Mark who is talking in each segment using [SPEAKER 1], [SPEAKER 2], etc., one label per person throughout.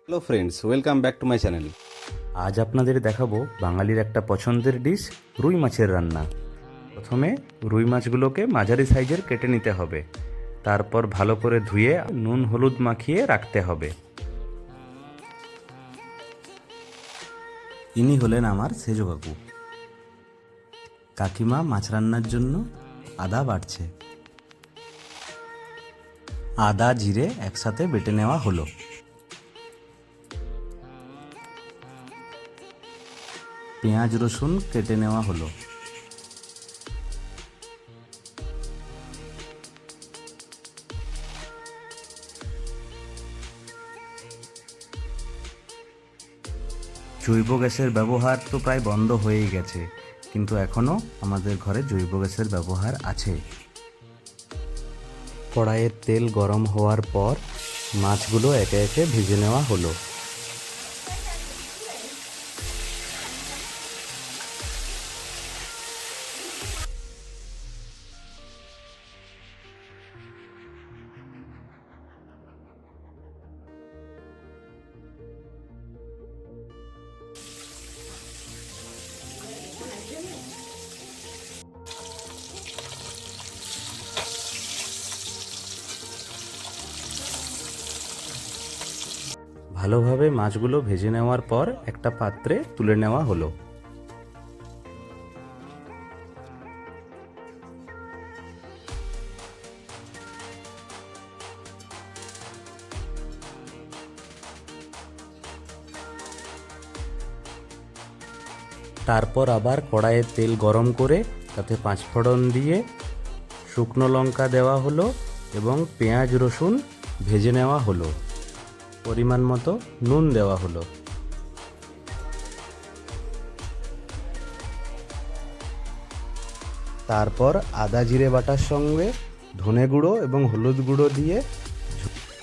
[SPEAKER 1] Hello friends, welcome back to my channel.
[SPEAKER 2] আজ আপনাদের দেখাবো বাঙালির একটা পছন্দের ডিশ, রুই মাছের রান্না। প্রথমে রুই মাছগুলোকে মাঝারি সাইজের কেটে নিতে হবে। তারপর ভালো করে ধুয়ে নুন হলুদ মাখিয়ে রাখতে হবে। ইনি হলেন আমার সেজ কাকু। কাকিমা মাছ রান্নার জন্য আদা বাটছে। আদা জিরে একসাথে বেটে নেওয়া হলো। পেঁয়াজ রসুন কেটে নেওয়া হলো। জৈব গ্যাসের ব্যবহার তো প্রায় বন্ধ হয়েই গেছে, কিন্তু এখনও আমাদের ঘরে জৈব গ্যাসের ব্যবহার আছে। কড়াইয়ের তেল গরম হওয়ার পর মাছগুলো একে একে ভেজে নেওয়া হলো। ভালোভাবে মাছগুলো ভেজে নেওয়ার পর একটা পাত্রে তুলে নেওয়া হলো। তারপর আবার কড়াইয়ে তেল গরম করে তাতে পাঁচফোড়ন দিয়ে শুকনো লঙ্কা দেওয়া হলো এবং পেঁয়াজ রসুন ভেজে নেওয়া হলো। পরিমাণ মতো নুন দেওয়া হলো। তারপর আদা জিরে বাটার সঙ্গে ধনে গুঁড়ো এবং হলুদ গুঁড়ো দিয়ে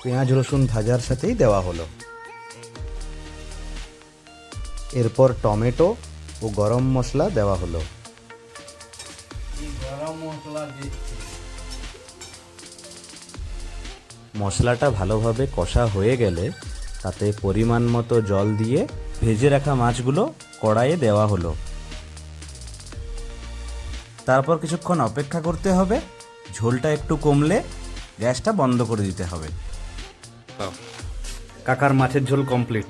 [SPEAKER 2] পেঁয়াজ রসুন ভাজার সাথেই দেওয়া হলো। এরপর টমেটো ও গরম মশলা দেওয়া হলো। মশলাটা ভালোভাবে কষা হয়ে গেলে তাতে পরিমাণ মতো জল দিয়ে ভেজে রাখা মাছগুলো কড়াইয়ে দেওয়া হলো। তারপর কিছুক্ষণ অপেক্ষা করতে হবে। ঝোলটা একটু কমলে গ্যাসটা বন্ধ করে দিতে হবে। কাকার মাছের ঝোল কমপ্লিট।